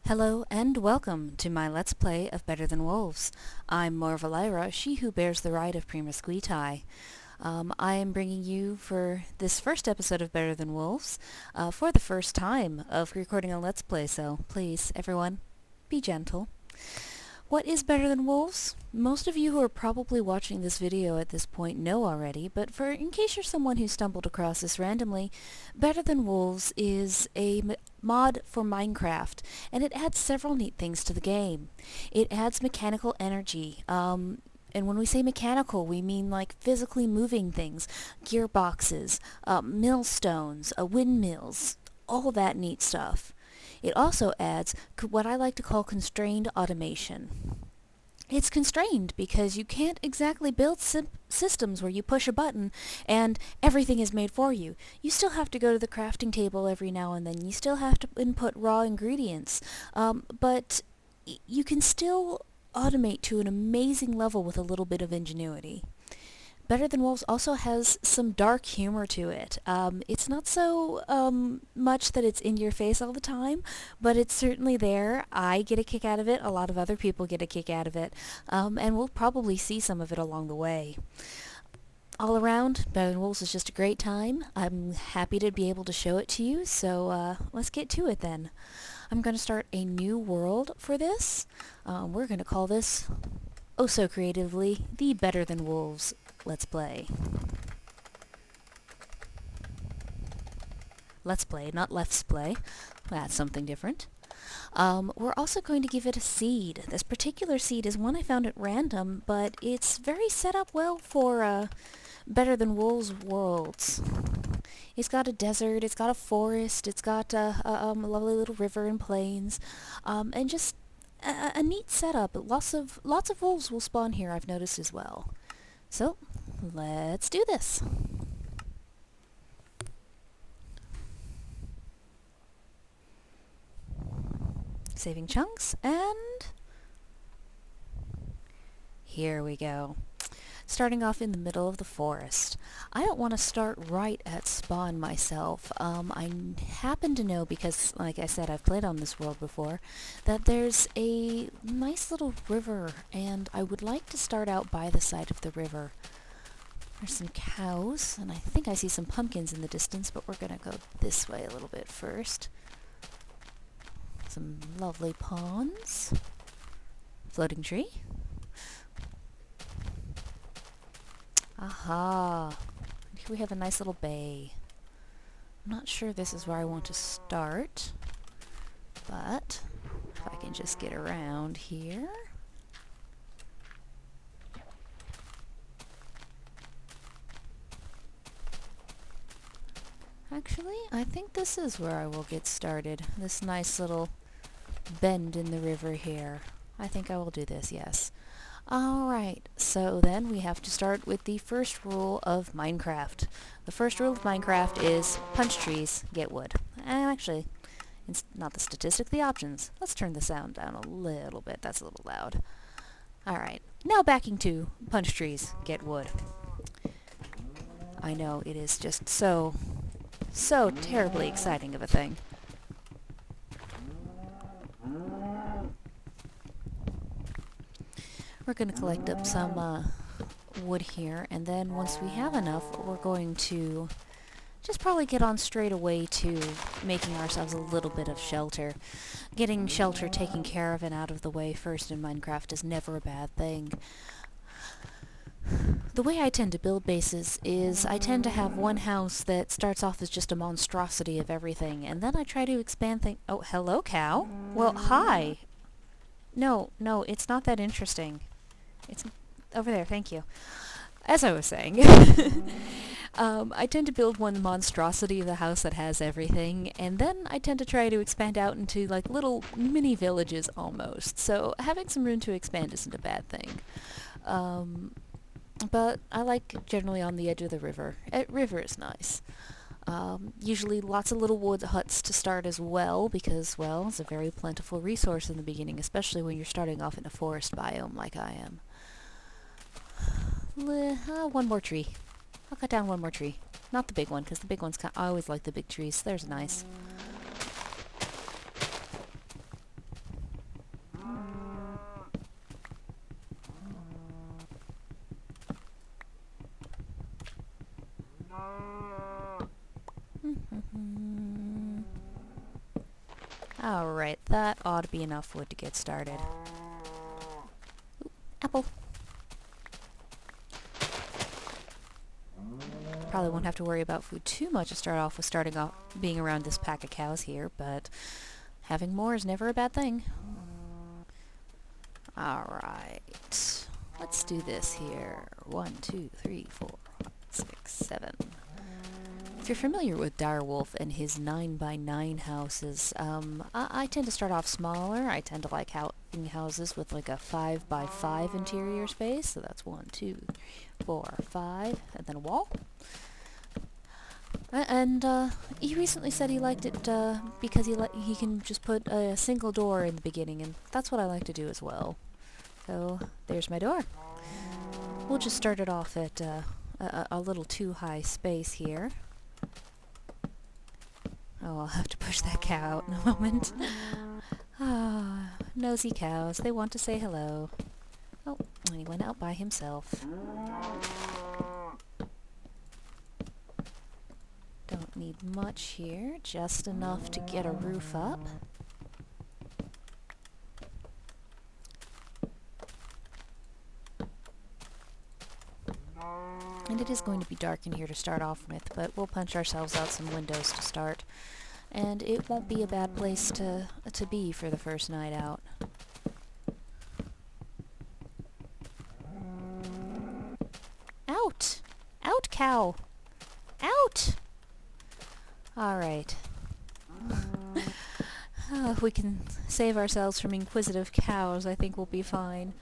Hello and welcome to my Let's Play of Better Than Wolves. I'm Morvelaira, she who bears the right of Primasquitae. I am bringing you for this first episode of Better Than Wolves for the first time of recording a Let's Play, so please, everyone, be gentle. What is Better Than Wolves? Most of you who are probably watching this video at this point know already, but in case you're someone who stumbled across this randomly, Better Than Wolves is a mod for Minecraft, and it adds several neat things to the game. It adds mechanical energy, and when we say mechanical, we mean like physically moving things, gearboxes, millstones, windmills, all that neat stuff. It also adds what I like to call constrained automation. It's constrained because you can't exactly build systems where you push a button and everything is made for you. You still have to go to the crafting table every now and then. You still have to input raw ingredients. But you can still automate to an amazing level with a little bit of ingenuity. Better Than Wolves also has some dark humor to it. It's not so much that it's in your face all the time, but it's certainly there. I get a kick out of it. A lot of other people get a kick out of it. And we'll probably see some of it along the way. All around, Better Than Wolves is just a great time. I'm happy to be able to show it to you, so let's get to it then. I'm going to start a new world for this. We're going to call this, oh so creatively, the Better Than Wolves Let's Play. Let's Play, not Let's Play. That's something different. We're also going to give it a seed. This particular seed is one I found at random, but it's very set up well for Better Than Wolves worlds. It's got a desert, it's got a forest, it's got a lovely little river and plains, and just a neat setup. Lots of wolves will spawn here, I've noticed as well. So, let's do this. Saving chunks, and here we go. Starting off in the middle of the forest. I don't want to start right at spawn myself. I happen to know, because like I said, I've played on this world before, that there's a nice little river, and I would like to start out by the side of the river. There's some cows, and I think I see some pumpkins in the distance, but we're gonna go this way a little bit first. Some lovely ponds. Floating tree. Aha! Here we have a nice little bay. I'm not sure this is where I want to start, but if I can just get around here. Actually, I think this is where I will get started. This nice little bend in the river here. I think I will do this, yes. Alright, so then we have to start with the first rule of Minecraft. The first rule of Minecraft is punch trees, get wood. And actually, it's not the statistic, the options. Let's turn the sound down a little bit. That's a little loud. Alright, now backing to punch trees, get wood. I know, it is just so terribly exciting of a thing. We're going to collect up some wood here, and then once we have enough, we're going to just probably get on straight away to making ourselves a little bit of shelter. Getting shelter taken care of and out of the way first in Minecraft is never a bad thing. The way I tend to build bases is I tend to have one house that starts off as just a monstrosity of everything, and then I try to expand things. Oh, hello, cow. Well, hi. No, it's not that interesting. It's over there, thank you. As I was saying, I tend to build one monstrosity of the house that has everything, and then I tend to try to expand out into like little mini villages almost. So having some room to expand isn't a bad thing. But I like generally on the edge of the river. River is nice. Usually lots of little wood huts to start as well, because, well, it's a very plentiful resource in the beginning, especially when you're starting off in a forest biome like I am. One more tree. I'll cut down one more tree. Not the big one, because the big one's I always like the big trees. There's nice. Alright, that ought to be enough wood to get started. Ooh, apple. Probably won't have to worry about food too much to start off with, starting off being around this pack of cows here, but having more is never a bad thing. Alright, let's do this here. 1, 2, 3, 4, 5, 6, 7. If you're familiar with Direwolf and his 9x9 houses, I tend to start off smaller. I tend to like having houses with like a 5x5 interior space, so that's 1, 2, 3, 4, 5, and then a wall. And he recently said he liked it because he can just put a single door in the beginning, and that's what I like to do as well. So there's my door. We'll just start it off at a little too high space here. Oh, I'll have to push that cow out in a moment. Ah, nosy cows, they want to say hello. Oh, and he went out by himself. Don't need much here, just enough to get a roof up. And it is going to be dark in here to start off with, but we'll punch ourselves out some windows to start. And it won't be a bad place to be for the first night out. Out! Out, cow! Out! Alright. If we can save ourselves from inquisitive cows, I think we'll be fine.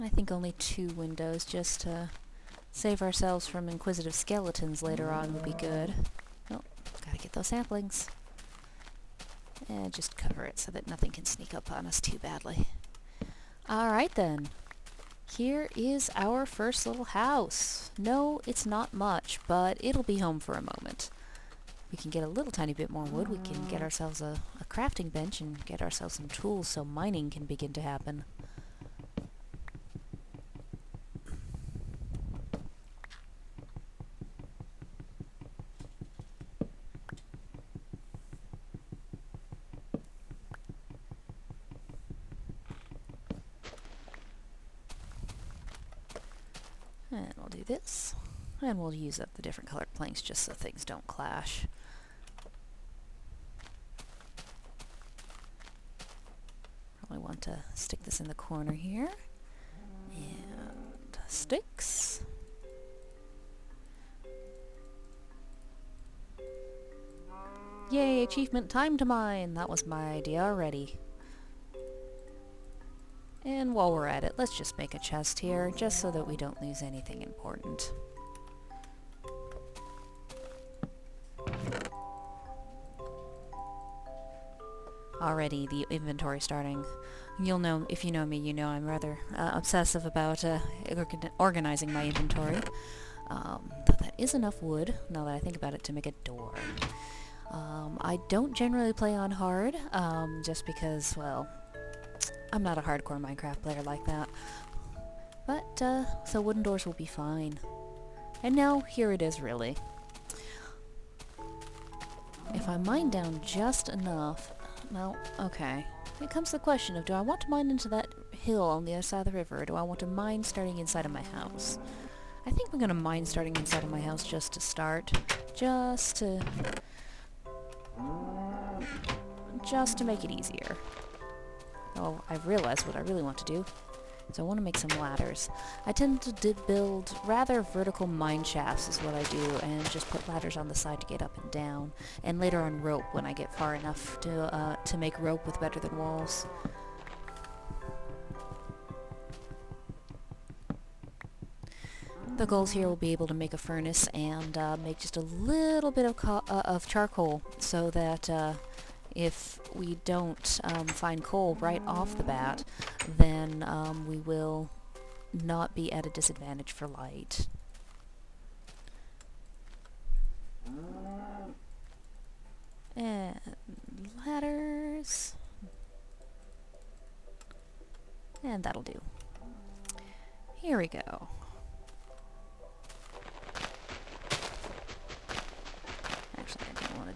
I think only 2 windows, just to save ourselves from inquisitive skeletons later on, would be good. Oh, gotta get those saplings. And just cover it so that nothing can sneak up on us too badly. Alright then. Here is our first little house. No, it's not much, but it'll be home for a moment. We can get a little tiny bit more wood. We can get ourselves a crafting bench and get ourselves some tools so mining can begin to happen. And we'll do this. And we'll use up the different colored planks just so things don't clash. Probably want to stick this in the corner here. And sticks. Yay, achievement, time to mine! That was my idea already. And while we're at it, let's just make a chest here, just so that we don't lose anything important. Already the inventory starting. You'll know, if you know me, you know I'm rather obsessive about organizing my inventory. But that is enough wood, now that I think about it, to make a door. I don't generally play on hard, just because, well, I'm not a hardcore Minecraft player like that. But, so wooden doors will be fine. And now, here it is really. If I mine down just enough... No, okay. It comes to the question of, do I want to mine into that hill on the other side of the river, or do I want to mine starting inside of my house? I think I'm going to mine starting inside of my house just to start. Just to make it easier. Oh, I've realized what I really want to do. So I want to make some ladders. I tend to build rather vertical mine shafts is what I do, and just put ladders on the side to get up and down. And later on rope when I get far enough to make rope with Better Than Walls. The goals here will be able to make a furnace and make just a little bit of charcoal, so that if we don't find coal right off the bat, then we will not be at a disadvantage for light. And ladders. And that'll do. Here we go.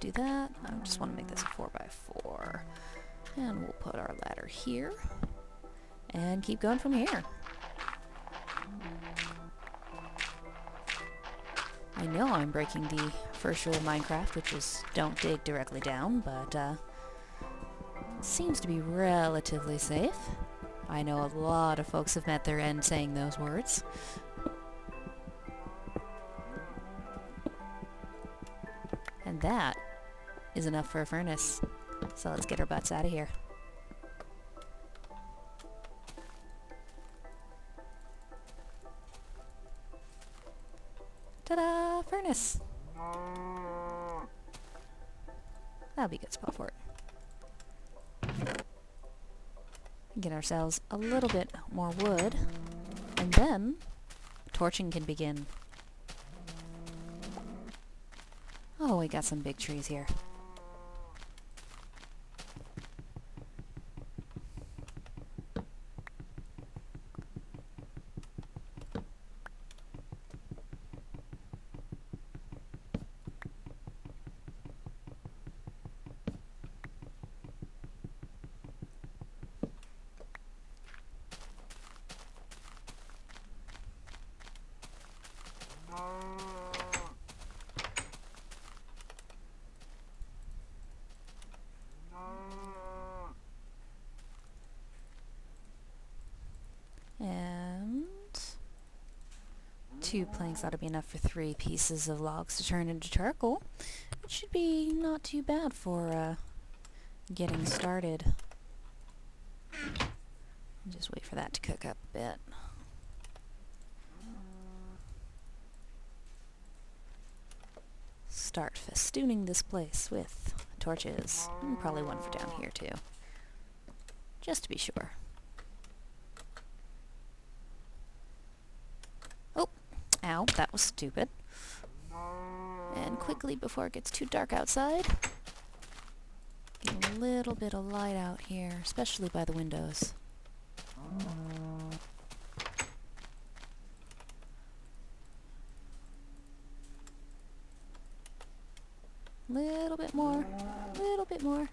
do that. I just want to make this a 4x4. And we'll put our ladder here. And keep going from here. I know I'm breaking the first rule of Minecraft, which is don't dig directly down, but it seems to be relatively safe. I know a lot of folks have met their end saying those words. And that is enough for a furnace. So let's get our butts out of here. Ta-da! Furnace! That'll be a good spot for it. Get ourselves a little bit more wood, and then torching can begin. Oh, we got some big trees here. And 2 planks ought to be enough for 3 pieces of logs to turn into charcoal. It should be not too bad for getting started. Just wait for that to cook up a bit. Start festooning this place with torches. And probably one for down here too. Just to be sure. Oh! Ow, that was stupid. And quickly, before it gets too dark outside, get a little bit of light out here, especially by the windows. Little bit more, little bit more.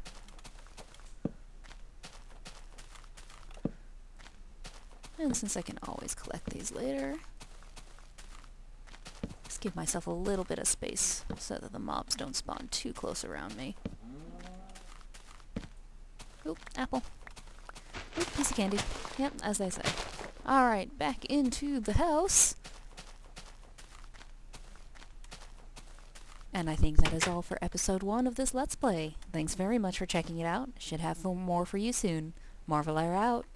And since I can always collect these later, just give myself a little bit of space so that the mobs don't spawn too close around me. Oop, apple. Oop, piece of candy. Yep, as they say. Alright, back into the house. And I think that is all for episode 1 of this Let's Play. Thanks very much for checking it out. Should have more for you soon. Morvelaira out.